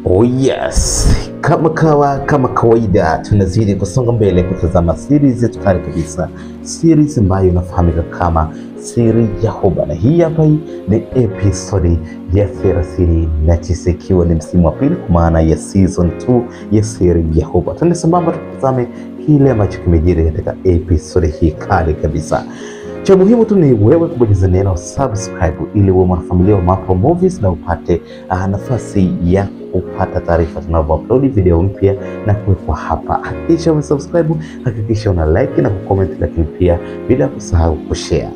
Oh yes, kama kawaida tunazidi kusonga mbele kutazama series yetu kali kabisa, series ambayo inafahamika kama Siri ya Huba, na hii hapa ni episode ya 39 ikiwa ni msimu wa pili kwa maana ya season 2 ya Siri ya Huba. Twende sambamba tutazame kile ambacho kimejiri katika episode hii kali kabisa. Cha muhimu tu ni wewe kubonyeza neno subscribe ili uwe mwanafamilia wa Mapo Movies na upate nafasi ya kupata taarifa tunavyo-upload video mpya na kuwekwa hapa. Hakikisha umesubscribe, hakikisha una like na kucomment, lakini pia bila kusahau kushare.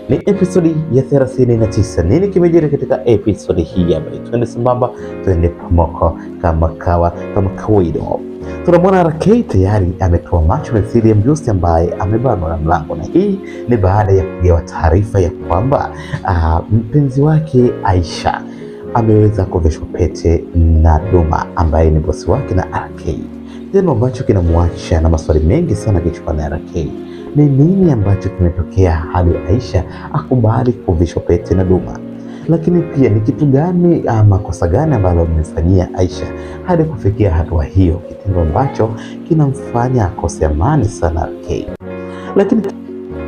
Ni episode ya 39. Nini kimejiri katika episode hii hapa? Twende sambamba, twende pamoko kama kawaida. Tunamwona RK tayari ametoa macho mithili ya mjusi ambaye amebanwa na mlango, na hii ni baada ya kugewa taarifa ya kwamba mpenzi wake Aisha ameweza kuveshwa pete na Duma ambaye ni bosi wake na RK. Tendo ambacho kinamwacha na maswali mengi sana kichwani na RK. Ni nini ambacho kimetokea hadi Aisha akubali kuveshwa pete na Duma? Lakini pia ni kitu gani, makosa gani ambalo amemfanyia Aisha hadi kufikia hatua hiyo, kitendo ambacho kinamfanya akose amani sana RK. Lakini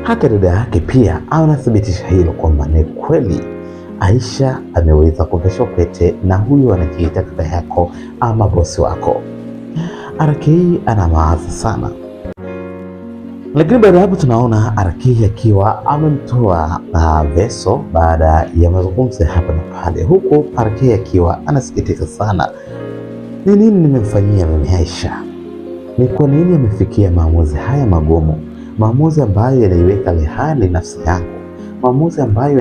hata dada yake pia anathibitisha hilo kwamba ni kweli Aisha ameweza kuveshwa pete na huyu anajiita kaka yako ama bosi wako. RK ana mawazo sana. Lakini baada hapo tunaona RK akiwa amemtoa Veso baada ya mazungumzo hapa na pale, huku RK akiwa anasikitika sana. Ni nini nimemfanyia mimi Aisha? Ni kwa nini amefikia maamuzi haya magumu? Maamuzi ambayo yanaiweka rehani nafsi yangu, maamuzi ambayo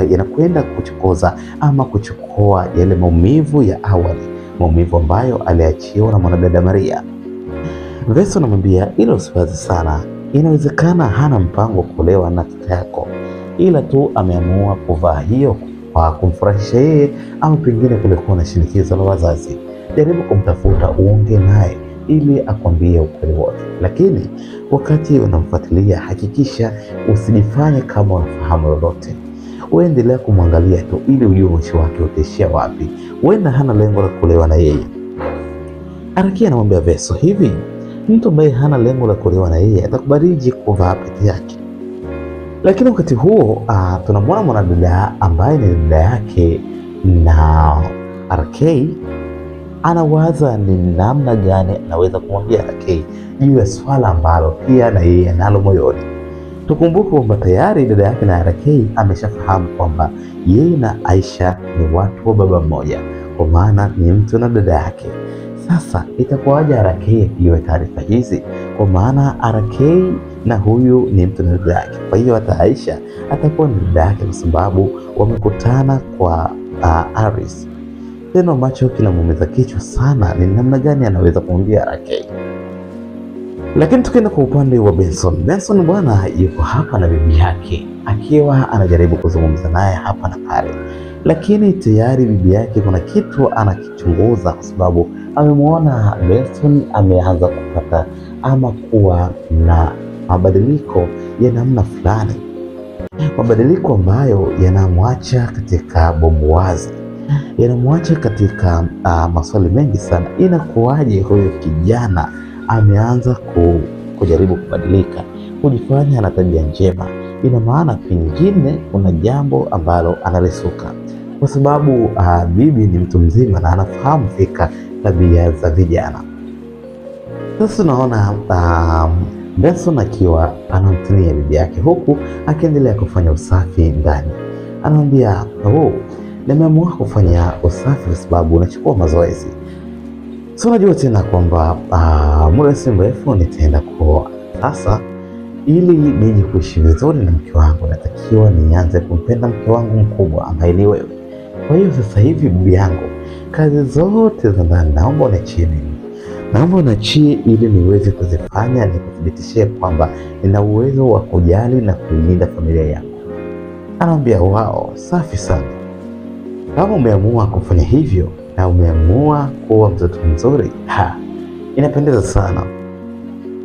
yanakwenda kuchokoza ama kuchukua yale maumivu ya awali, maumivu ambayo aliachiwa na mwanadada Maria. Veso anamwambia ila usiwazi sana, inawezekana hana mpango kuolewa na kaka yako, ila tu ameamua kuvaa hiyo kwa kumfurahisha yeye, au pengine kulikuwa na shinikizo la wazazi. Jaribu kumtafuta, uongee naye ili akwambie ukweli wote, lakini wakati unamfuatilia hakikisha usijifanye kama unafahamu lolote. Uendelea kumwangalia tu ili ujue mwisho wake utaishia wapi. Huenda hana lengo la kuolewa na yeye. RK anamwambia Veso, hivi mtu ambaye hana lengo la kuolewa na yeye atakubaliji kuvaa pete yake? Lakini wakati huo tunamwona mwanadada ambaye ni dada yake na RK anawaza ni namna gani anaweza kumwambia RK juu ya swala ambalo pia na yeye analo moyoni. Tukumbuke kwamba tayari dada yake na RK ameshafahamu kwamba yeye na Aisha ni watu wa baba mmoja, kwa maana ni mtu na dada yake. Sasa itakuwaje RK iwe taarifa hizi? Kwa maana RK na huyu ni mtu na dada yake, kwa hiyo hata Aisha atakuwa ni dada yake kwa sababu wamekutana kwa Aris. Tendo ambacho kinamuumiza kichwa sana ni namna gani anaweza kumwambia RK. Lakini tukienda kwa upande wa Benson bwana yuko hapa na bibi yake akiwa anajaribu kuzungumza naye hapa na pale, lakini tayari bibi yake kuna kitu anakichunguza, kwa sababu amemwona Benson ameanza kupata ama kuwa na mabadiliko ya namna fulani, mabadiliko ambayo yanamwacha katika bumbuazi, yanamwacha katika maswali mengi sana. Inakuwaje huyo kijana ameanza kujaribu kubadilika, kujifanya ana tabia njema? Ina maana pengine kuna jambo ambalo analisuka, kwa sababu bibi ni mtu mzima na anafahamu fika tabia za vijana. Sasa tunaona Benson akiwa anamtinia bibi yake huku akiendelea kufanya usafi ndani. Anamwambia, nimeamua kufanya usafi kwa sababu unachukua mazoezi. So unajua tena kwamba muda si mrefu nitaenda kuoa. Sasa ili nije kuishi vizuri na mke wangu, natakiwa nianze kumpenda mke wangu mkubwa ambaye ni wewe. Kwa hiyo sasa hivi bibi yangu, kazi zote za ndani naomba uniachie mimi. Naomba uniachie ili niweze kuzifanya, nikuthibitishie kwamba nina uwezo wa kujali na kuilinda familia yangu. Anamwambia wao, safi sana. Kama umeamua kufanya hivyo na umeamua kuwa mtoto mzuri, inapendeza sana.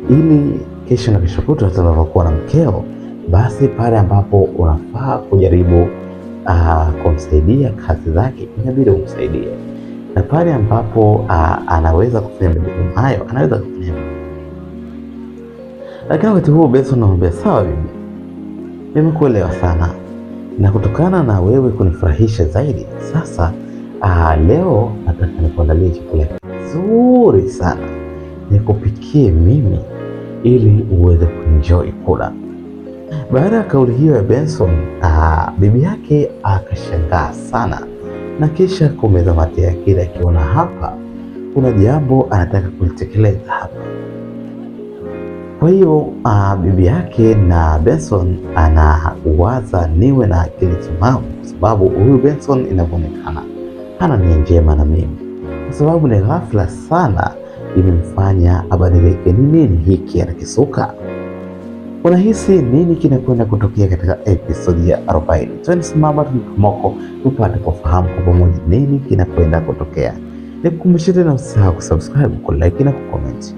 Ili kesho na kesho kutwa tutakapokuwa na mkeo, basi pale ambapo unafaa kujaribu kumsaidia kazi zake, inabidi umsaidie. na pale ambapo anaweza kufanya majukumu hayo, anaweza kufanya. Lakini wakati huo Benson anamwambia, sawa bibi, nimekuelewa sana, na kutokana na wewe kunifurahisha zaidi, sasa leo nataka nikuandalie chakula kizuri sana, nikupikie mimi ili uweze kuenjoy kula. Baada ya kauli hiyo ya Benson, bibi yake akashangaa sana na kisha kumeza mate yake, akiona hapa kuna jambo anataka kulitekeleza hapa. Kwa hiyo bibi yake na Benson anawaza niwe na akili timamu, kwa sababu huyu Benson inavyoonekana hana nia njema na mimi, kwa sababu ni ghafla sana imemfanya abadilike. Ni nini hiki anakisuka? Unahisi nini kinakwenda kutokea katika episodi ya 40? Twende simama tumomoko tupate kufahamu kwa pamoja nini kinakwenda kutokea. Nikukumbushe tena usisahau kusubscribe, kulike na kucomment.